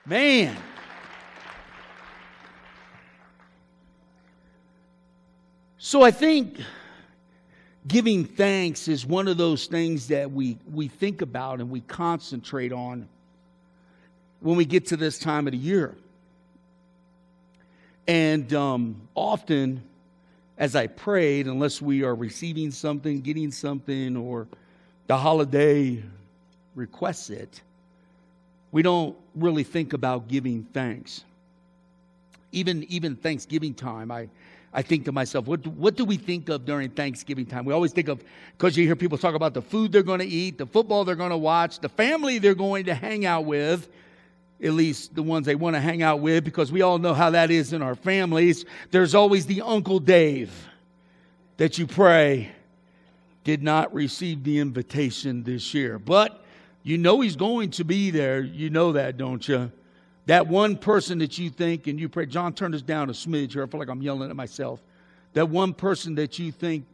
Man. So I think giving thanks is one of those things that we think about and we concentrate on when we get to this time of the year. And often, as I prayed, unless we are receiving something, getting something, or the holiday requests it, we don't really think about giving thanks. Even Thanksgiving time, I think to myself, what do we think of during Thanksgiving time? We always think of, because you hear people talk about the food they're going to eat, the football they're going to watch, the family they're going to hang out with, at least the ones they want to hang out with, because we all know how that is in our families. There's always the Uncle Dave that you pray did not receive the invitation this year. But you know he's going to be there. You know that, don't you? That one person that you think and you pray. John, turn this down a smidge here. I feel like I'm yelling at myself. That one person that you think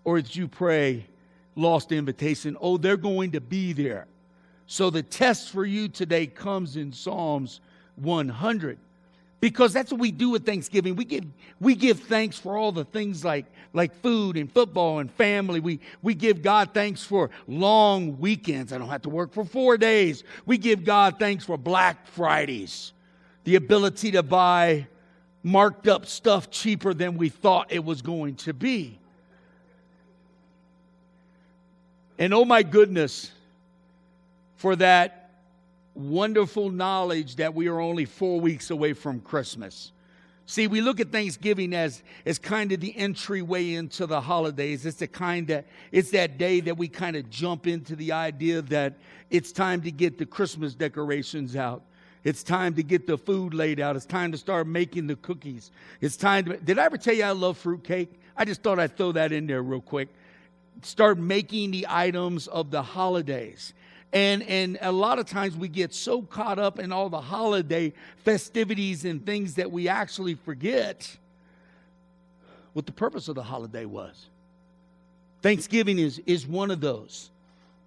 or that you pray lost the invitation. Oh, they're going to be there. So the test for you today comes in Psalms 100. Because that's what we do at Thanksgiving. We give thanks for all the things like food and football and family. We give God thanks for long weekends. I don't have to work for 4 days. We give God thanks for Black Fridays. The ability to buy marked up stuff cheaper than we thought it was going to be. And oh my goodness, for that wonderful knowledge that we are only 4 weeks away from Christmas. See, we look at Thanksgiving as kind of the entryway into the holidays. It's that day that we kind of jump into the idea that it's time to get the Christmas decorations out. It's time to get the food laid out. It's time to start making the cookies. Did I ever tell you I love fruitcake? I just thought I'd throw that in there real quick. Start making the items of the holidays. And a lot of times we get so caught up in all the holiday festivities and things that we actually forget what the purpose of the holiday was. Thanksgiving is one of those.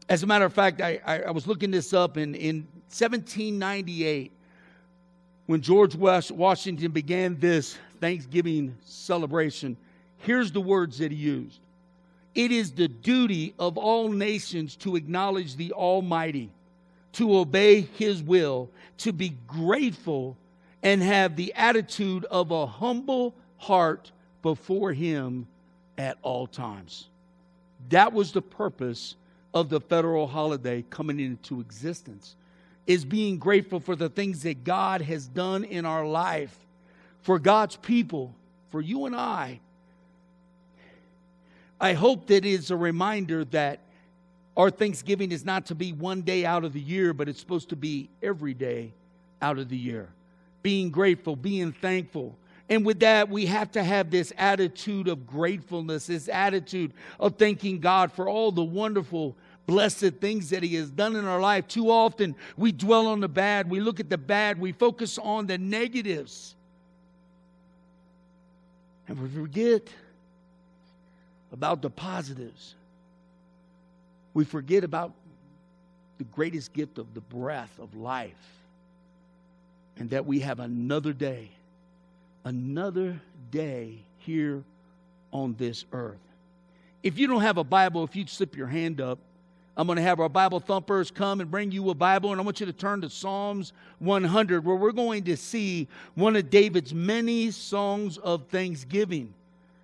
As a matter of fact, I was looking this up in 1798, when George Washington began this Thanksgiving celebration. Here's the words that he used. It is the duty of all nations to acknowledge the Almighty, to obey His will, to be grateful, and have the attitude of a humble heart before Him at all times. That was the purpose of the federal holiday coming into existence, is being grateful for the things that God has done in our life, for God's people, for you and I. I hope that it's a reminder that our Thanksgiving is not to be one day out of the year, but it's supposed to be every day out of the year. Being grateful, being thankful. And with that, we have to have this attitude of gratefulness, this attitude of thanking God for all the wonderful, blessed things that He has done in our life. Too often, we dwell on the bad. We look at the bad. We focus on the negatives. And we forget about the positives. We forget about the greatest gift of the breath of life, and that we have another day here on this earth. If you don't have a Bible, if you'd slip your hand up, I'm going to have our Bible thumpers come and bring you a Bible, and I want you to turn to Psalms 100, where we're going to see one of David's many songs of thanksgiving.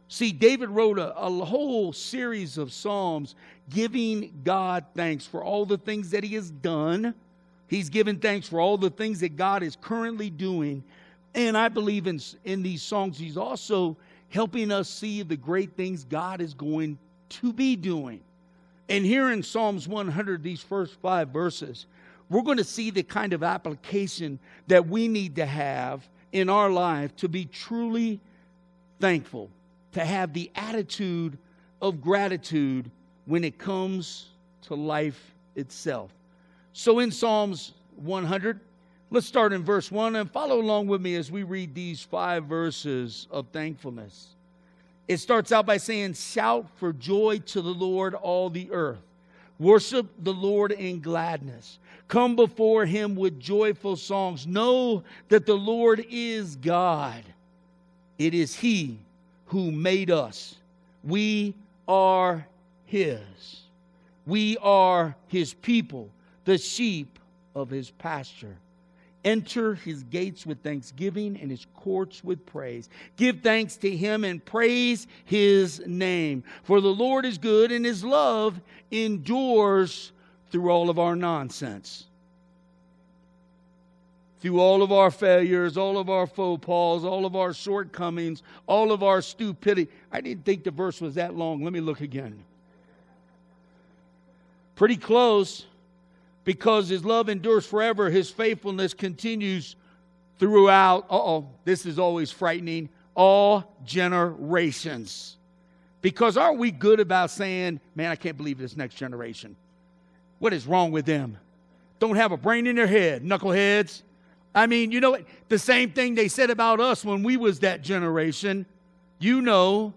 See, David wrote a whole series of psalms giving God thanks for all the things that He has done. He's given thanks for all the things that God is currently doing. And I believe in these songs, He's also helping us see the great things God is going to be doing. And here in Psalms 100, these first 5 verses, we're going to see the kind of application that we need to have in our life to be truly thankful, to have the attitude of gratitude when it comes to life itself. So in Psalms 100, let's start in verse 1 and follow along with me as we read these 5 verses of thankfulness. It starts out by saying, "Shout for joy to the Lord, all the earth. Worship the Lord in gladness. Come before him with joyful songs. Know that the Lord is God. It is he who made us. We are his. We are his people, the sheep of his pasture. Enter his gates with thanksgiving and his courts with praise. Give thanks to him and praise his name. For the Lord is good and his love endures through all of our nonsense. Through all of our failures, all of our faux pas, all of our shortcomings, all of our stupidity. I didn't think the verse was that long. Let me look again. Pretty close. Because his love endures forever, his faithfulness continues throughout, this is always frightening, all generations. Because aren't we good about saying, man, I can't believe this next generation. What is wrong with them? Don't have a brain in their head, knuckleheads. I mean, you know, the same thing they said about us when we was that generation. You know,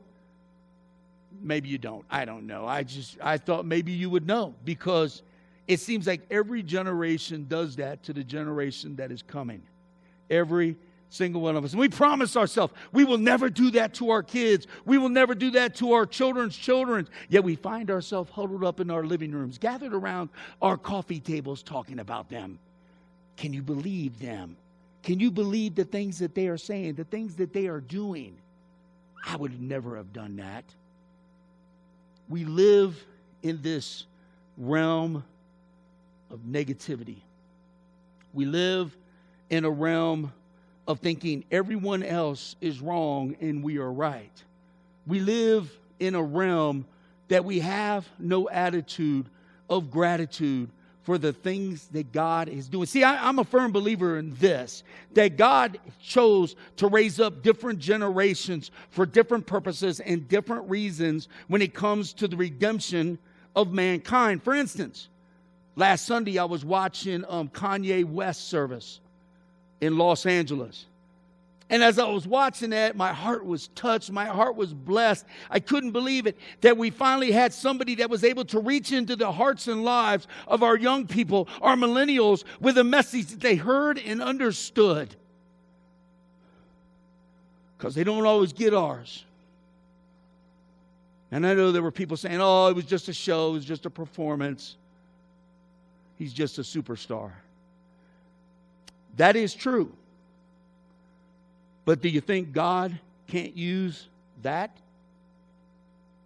maybe you don't. I don't know. I thought maybe you would know, because it seems like every generation does that to the generation that is coming. Every single one of us. And we promise ourselves we will never do that to our kids. We will never do that to our children's children. Yet we find ourselves huddled up in our living rooms, gathered around our coffee tables talking about them. Can you believe them? Can you believe the things that they are saying, the things that they are doing? I would never have done that. We live in this realm of negativity. We live in a realm of thinking everyone else is wrong and we are right. We live in a realm that we have no attitude of gratitude for the things that God is doing. See, I'm a firm believer in this, that God chose to raise up different generations for different purposes and different reasons when it comes to the redemption of mankind. For instance, last Sunday, I was watching Kanye West service in Los Angeles. And as I was watching that, my heart was touched. My heart was blessed. I couldn't believe it that we finally had somebody that was able to reach into the hearts and lives of our young people, our millennials, with a message that they heard and understood. Because they don't always get ours. And I know there were people saying, oh, it was just a show, it was just a performance. He's just a superstar. That is true. But do you think God can't use that?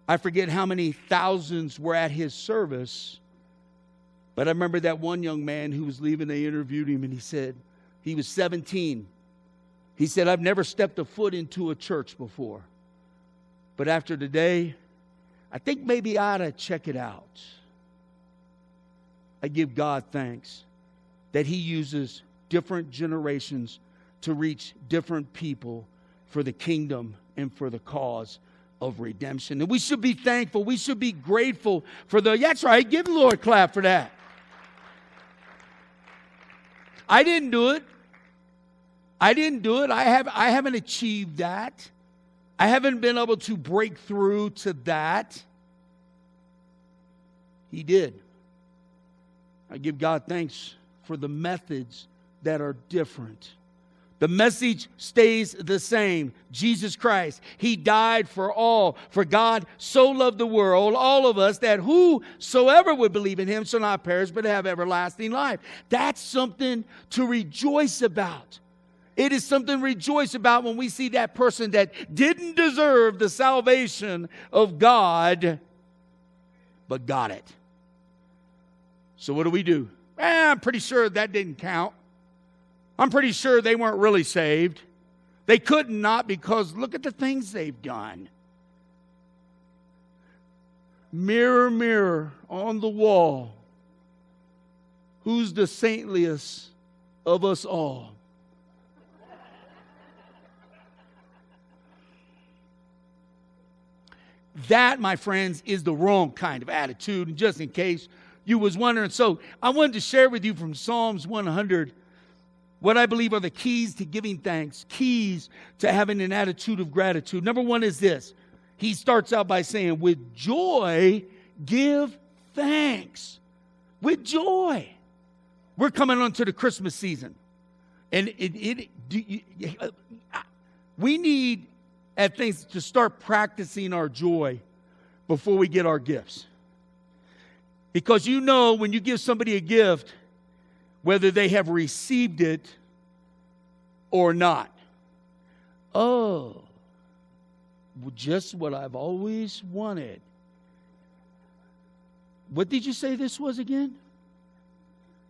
I forget how many thousands were at his service, but I remember that one young man who was leaving, they interviewed him, and he said, he was 17. He said, I've never stepped a foot into a church before. But after today, I think maybe I ought to check it out. I give God thanks that he uses different generations to reach different people for the kingdom and for the cause of redemption. And we should be thankful. We should be grateful for that's right. Give the Lord a clap for that. I didn't do it. I haven't achieved that. I haven't been able to break through to that. He did. I give God thanks for the methods that are different. The message stays the same. Jesus Christ, he died for all. For God so loved the world, all of us, that whosoever would believe in him shall not perish but have everlasting life. That's something to rejoice about. It is something to rejoice about when we see that person that didn't deserve the salvation of God, but got it. So what do? I'm pretty sure that didn't count. I'm pretty sure they weren't really saved. They could not, because look at the things they've done. Mirror, mirror on the wall, who's the saintliest of us all? That, my friends, is the wrong kind of attitude. And just in case you was wondering, so I wanted to share with you from Psalms 100 what I believe are the keys to giving thanks, keys to having an attitude of gratitude. Number one is this. He starts out by saying, with joy, give thanks with joy. We're coming on to the Christmas season. And we need at things to start practicing our joy before we get our gifts. Because you know when you give somebody a gift, whether they have received it or not. Oh, just what I've always wanted. What did you say this was again?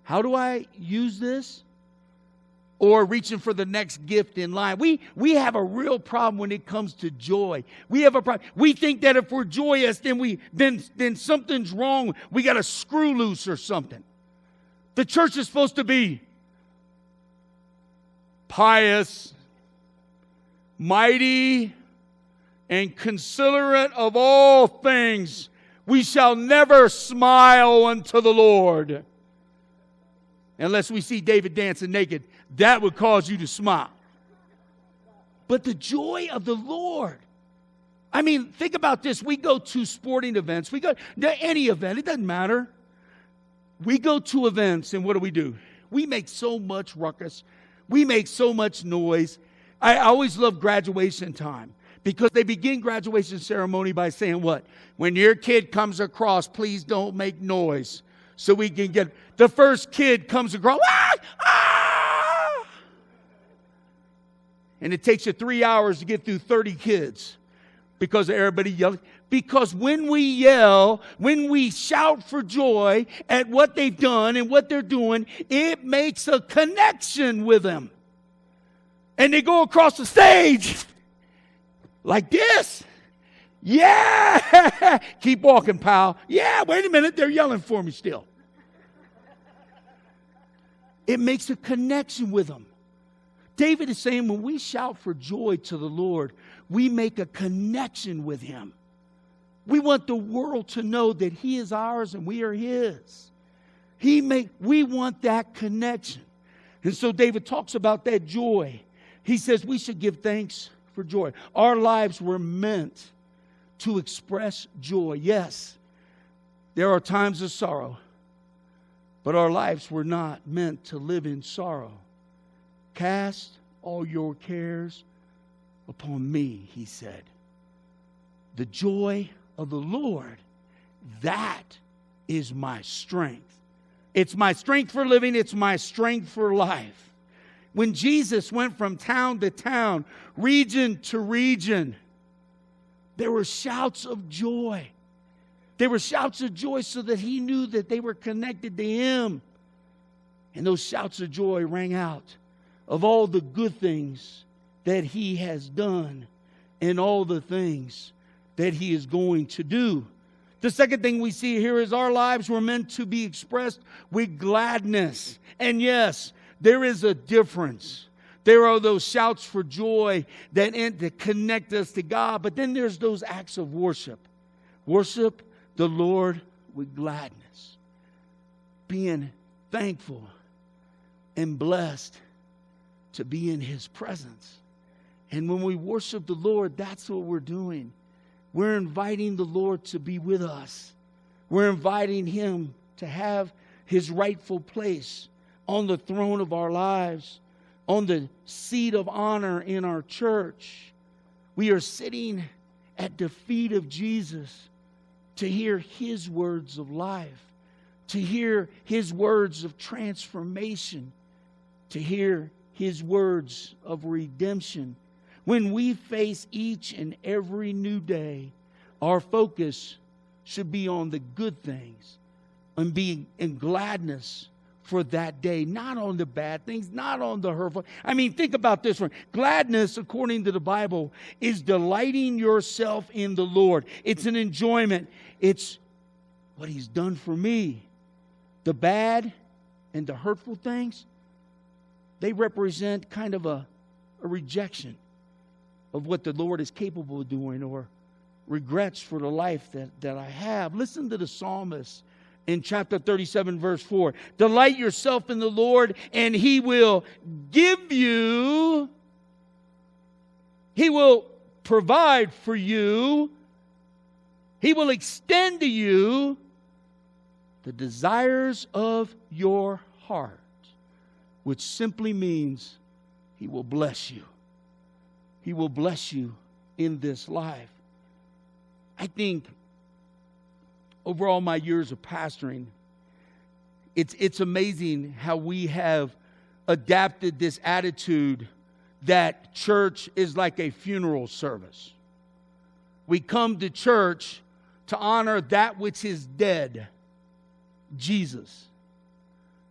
How do I use this? Or reaching for the next gift in line. We have a real problem when it comes to joy. We have a problem. We think that if we're joyous, then something's wrong. We got a screw loose or something. The church is supposed to be pious, mighty, and considerate of all things. We shall never smile unto the Lord. Unless we see David dancing naked, that would cause you to smile. But the joy of the Lord. I mean, think about this. We go to sporting events. We go to any event. It doesn't matter. We go to events, and what do? We make so much ruckus. We make so much noise. I always love graduation time because they begin graduation ceremony by saying what? When your kid comes across, please don't make noise. So we can get the first kid comes across. Ah! Ah! And it takes you 3 hours to get through 30 kids because of everybody yelling. Because when we yell, when we shout for joy at what they've done and what they're doing, it makes a connection with them. And they go across the stage like this. Yeah! Keep walking, pal. Yeah, wait a minute. They're yelling for me still. It makes a connection with them. David is saying when we shout for joy to the Lord, we make a connection with Him. We want the world to know that He is ours and we are His. We want that connection. And so David talks about that joy. He says we should give thanks for joy. Our lives were meant to express joy. Yes, there are times of sorrow, but our lives were not meant to live in sorrow. Cast all your cares upon me, he said. The joy of the Lord, that is my strength. It's my strength for living. It's my strength for life. When Jesus went from town to town, region to region, there were shouts of joy. There were shouts of joy so that he knew that they were connected to him. And those shouts of joy rang out of all the good things that he has done and all the things that he is going to do. The second thing we see here is our lives were meant to be expressed with gladness. And yes, there is a difference. There are those shouts for joy that connect us to God. But then there's those acts of worship. Worship the Lord with gladness. Being thankful and blessed to be in His presence. And when we worship the Lord, that's what we're doing. We're inviting the Lord to be with us. We're inviting Him to have His rightful place on the throne of our lives, on the seat of honor in our church. We are sitting at the feet of Jesus to hear His words of life, to hear His words of transformation, to hear His words of redemption. When we face each and every new day, our focus should be on the good things and being in gladness for that day, not on the bad things, not on the hurtful. I mean, think about this one. Gladness, according to the Bible, is delighting yourself in the Lord. It's an enjoyment. It's what He's done for me. The bad and the hurtful things, they represent kind of a rejection of what the Lord is capable of doing, or regrets for the life that I have. Listen to the psalmist in chapter 37, verse 4. Delight yourself in the Lord, and He will give you, He will provide for you, He will extend to you the desires of your heart, which simply means He will bless you. He will bless you in this life. I think over all my years of pastoring, it's amazing how we have adapted this attitude that church is like a funeral service. We come to church to honor that which is dead, Jesus.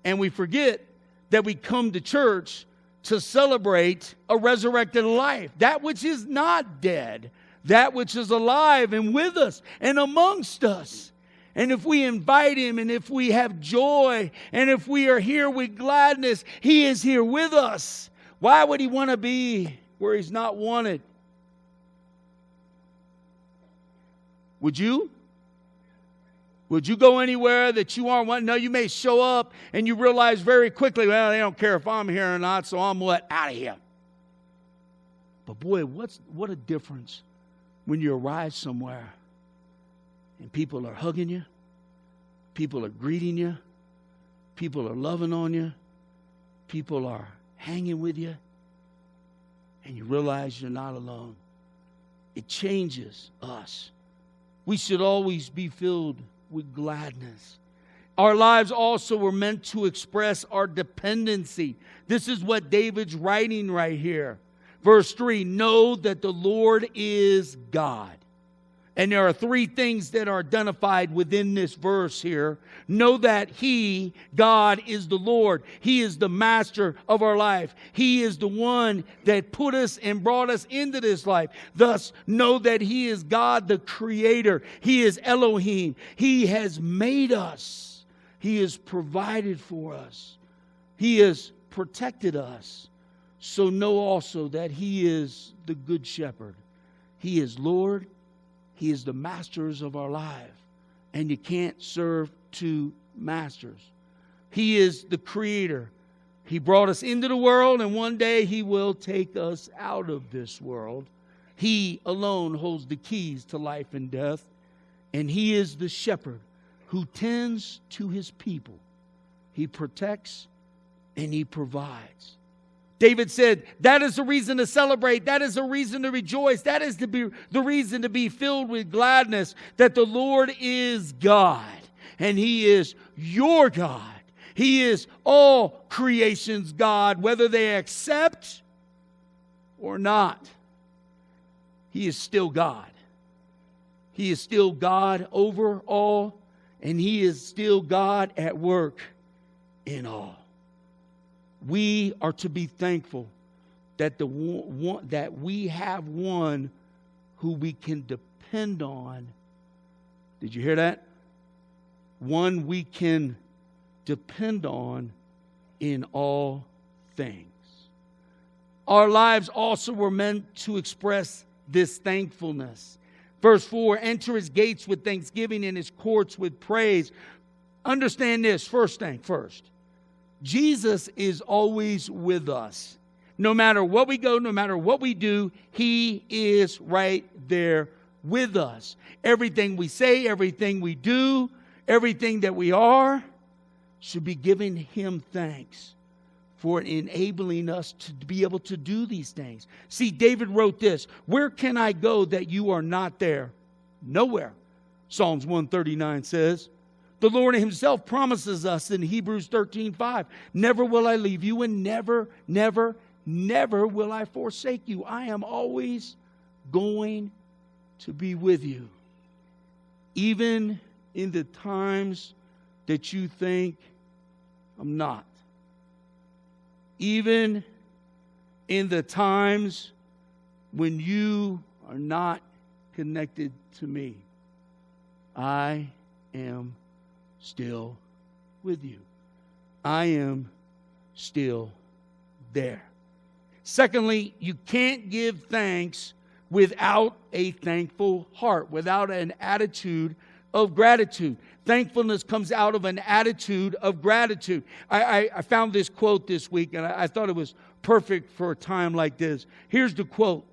And we forget that we come to church to celebrate a resurrected life, that which is not dead, that which is alive and with us and amongst us. And if we invite Him, and if we have joy, and if we are here with gladness, He is here with us. Why would He want to be where He's not wanted? Would you? Would you go anywhere that you aren't wanted? No, you may show up and you realize very quickly, well, they don't care if I'm here or not, so I'm what? Out of here. But boy, what a difference when you arrive somewhere and people are hugging you, people are greeting you, people are loving on you, people are hanging with you, and you realize you're not alone. It changes us. We should always be filled with gladness. Our lives also were meant to express our dependency. This is what David's writing right here. Verse 3, know that the Lord is God. And there are three things that are identified within this verse here. Know that He, God, is the Lord. He is the master of our life. He is the one that put us and brought us into this life. Thus, know that He is God, the Creator. He is Elohim. He has made us. He has provided for us. He has protected us. So know also that He is the Good Shepherd. He is Lord. He is the masters of our life. And you can't serve two masters. He is the Creator. He brought us into the world, and one day He will take us out of this world. He alone holds the keys to life and death. And He is the shepherd who tends to His people. He protects and He provides. David said, that is the reason to celebrate. That is the reason to rejoice. That is the reason to be filled with gladness, that the Lord is God, and He is your God. He is all creation's God, whether they accept or not. He is still God. He is still God over all, and He is still God at work in all. We are to be thankful that that we have one who we can depend on. Did you hear that? One we can depend on in all things. Our lives also were meant to express this thankfulness. Verse 4, enter His gates with thanksgiving and His courts with praise. Understand this first thing first. Jesus is always with us. No matter what we go, no matter what we do, He is right there with us. Everything we say, everything we do, everything that we are, should be giving Him thanks for enabling us to be able to do these things. See, David wrote this, where can I go that you are not there? Nowhere. Psalms 139 says, the Lord Himself promises us in Hebrews 13:5, never will I leave you, and never, never, never will I forsake you. I am always going to be with you. Even in the times that you think I'm not. Even in the times when you are not connected to me, I am still with you. I am still there. Secondly, you can't give thanks without a thankful heart, without an attitude of gratitude. Thankfulness comes out of an attitude of gratitude. I found this quote this week, and I thought it was perfect for a time like this. Here's the quote.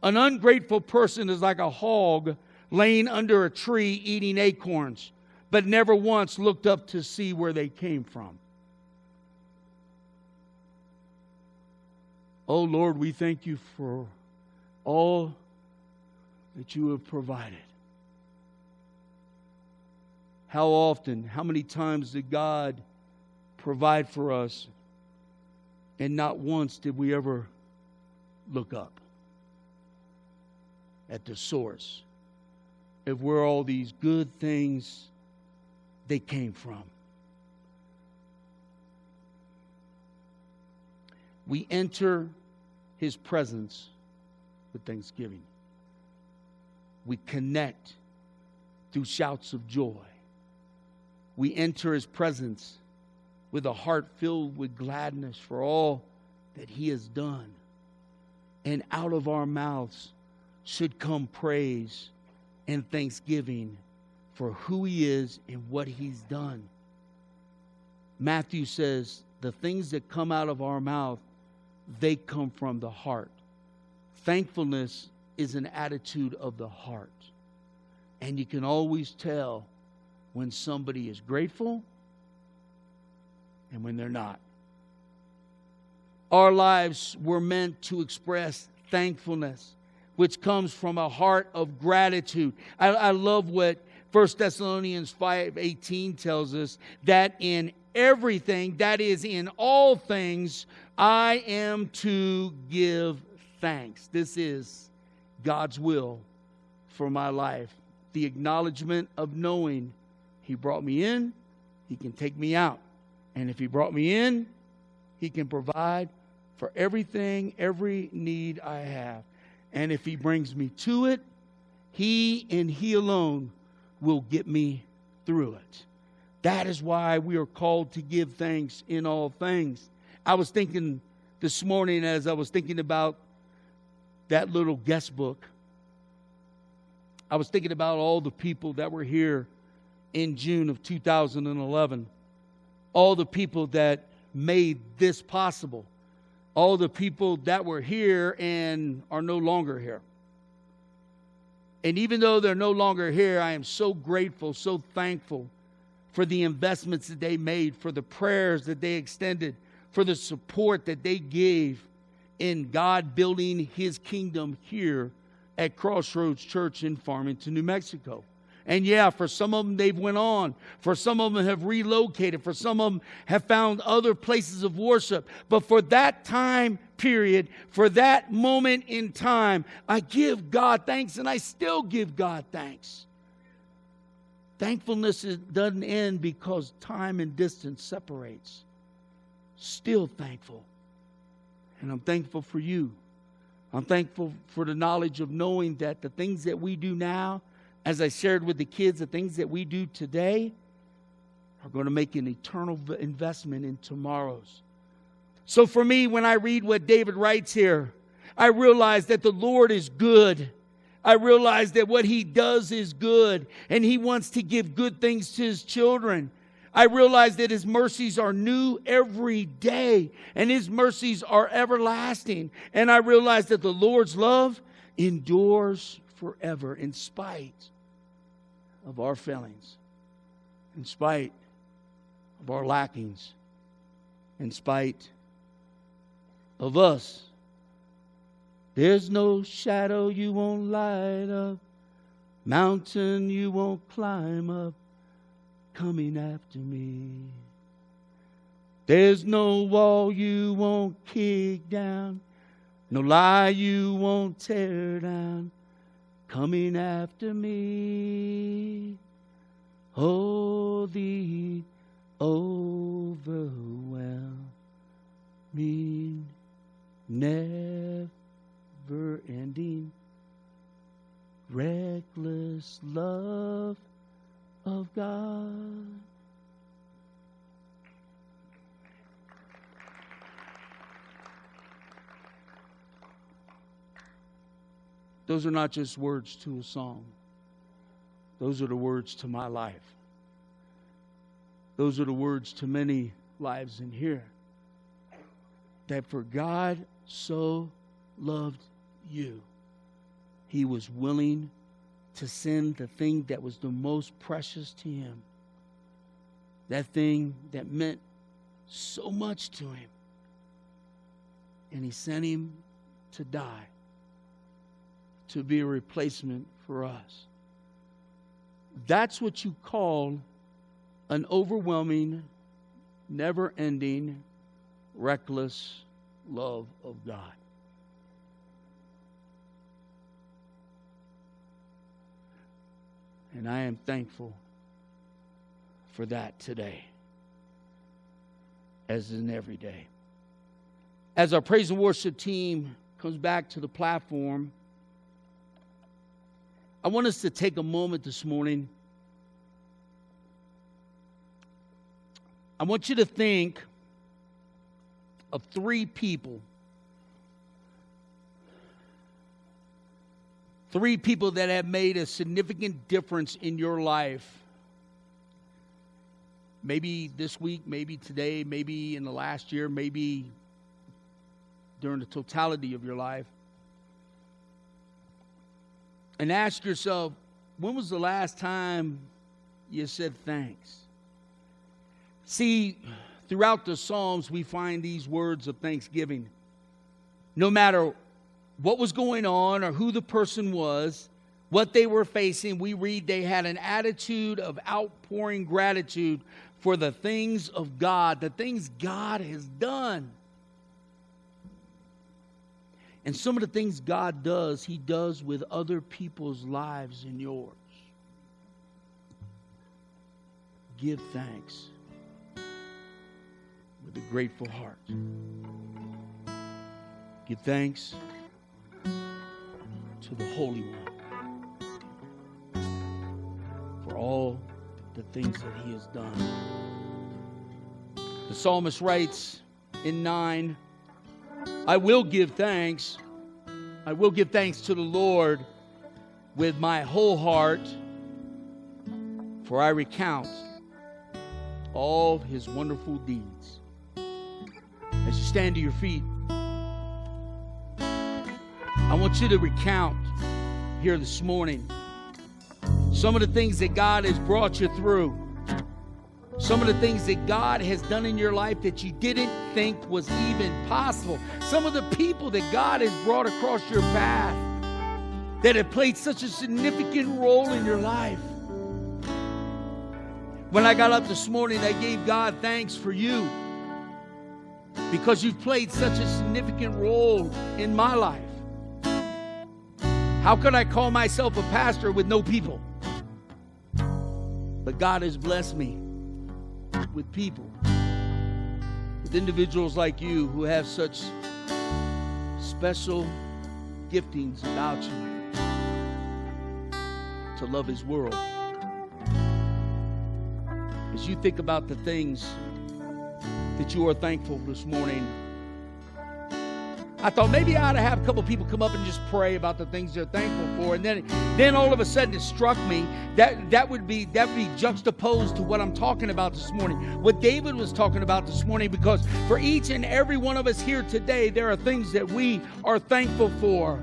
An ungrateful person is like a hog laying under a tree eating acorns. but never once looked up to see where they came from. Oh Lord, we thank you for all that you have provided. How often, how many times did God provide for us, and not once did we ever look up at the source of where all these good things they came from. We enter His presence with thanksgiving. We connect through shouts of joy. We enter His presence with a heart filled with gladness for all that He has done. And out of our mouths should come praise and thanksgiving for who He is and what He's done. Matthew says the things that come out of our mouth, they come from the heart. Thankfulness is an attitude of the heart. And you can always tell when somebody is grateful and when they're not. Our lives were meant to express thankfulness, which comes from a heart of gratitude. I love what 1 Thessalonians 5:18 tells us, that in everything, that is in all things, I am to give thanks. This is God's will for my life. The acknowledgement of knowing He brought me in, He can take me out. And if He brought me in, He can provide for everything, every need I have. And if He brings me to it, He and He alone will get me through it. That is why we are called to give thanks in all things. I was thinking this morning, as I was thinking about that little guest book, I was thinking about all the people that were here in June of 2011. All the people that made this possible. All the people that were here and are no longer here. And even though they're no longer here, I am so grateful, so thankful for the investments that they made, for the prayers that they extended, for the support that they gave in God building His kingdom here at Crossroads Church in Farmington, New Mexico. And yeah, for some of them, they've went on. For some of them have relocated. For some of them have found other places of worship. But for that time period, for that moment in time, I give God thanks, and I still give God thanks. Thankfulness doesn't end because time and distance separates. Still thankful. And I'm thankful for you. I'm thankful for the knowledge of knowing that the things that we do now, as I shared with the kids, the things that we do today are going to make an eternal investment in tomorrow's. So for me, when I read what David writes here, I realize that the Lord is good. I realize that what He does is good, and He wants to give good things to His children. I realize that His mercies are new every day, and His mercies are everlasting. And I realize that the Lord's love endures forever in spite of our failings, in spite of our lackings, in spite of us. There's no shadow you won't light up, mountain you won't climb up, coming after me. There's no wall you won't kick down, no lie you won't tear down, coming after me. Oh, the overwhelming, never-ending, reckless love of God. Those are not just words to a song. Those are the words to my life. Those are the words to many lives in here. That for God so loved you, He was willing to send the thing that was the most precious to Him, that thing that meant so much to him. And he sent him to die, to be a replacement for us. That's what you call an overwhelming, never-ending, reckless love of God. And I am thankful for that today, as in every day. As our praise and worship team comes back to the platform, I want us to take a moment this morning. I want you to think of 3 people. 3 people that have made a significant difference in your life. Maybe this week, maybe today, maybe in the last year, maybe during the totality of your life. And ask yourself, when was the last time you said thanks? See, throughout the Psalms, we find these words of thanksgiving. No matter what was going on or who the person was, what they were facing, we read they had an attitude of outpouring gratitude for the things of God, the things God has done. And some of the things God does, He does with other people's lives and yours. Give thanks with a grateful heart. Give thanks to the Holy One for all the things that He has done. The psalmist writes in 9, I will give thanks. I will give thanks to the Lord with my whole heart, for I recount all His wonderful deeds. As you stand to your feet, I want you to recount here this morning some of the things that God has brought you through. Some of the things that God has done in your life that you didn't think was even possible. Some of the people that God has brought across your path that have played such a significant role in your life. When I got up this morning, I gave God thanks for you because you've played such a significant role in my life. How could I call myself a pastor with no people? But God has blessed me with people, with individuals like you who have such special giftings about you to love His world. As you think about the things that you are thankful this morning, I thought maybe I ought to have a couple people come up and just pray about the things they're thankful for. And then all of a sudden it struck me that would be juxtaposed to what I'm talking about this morning, what David was talking about this morning, because for each and every one of us here today, there are things that we are thankful for,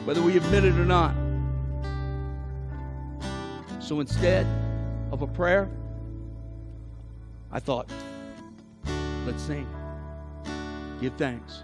whether we admit it or not. So instead of a prayer, I thought, let's sing. Give thanks.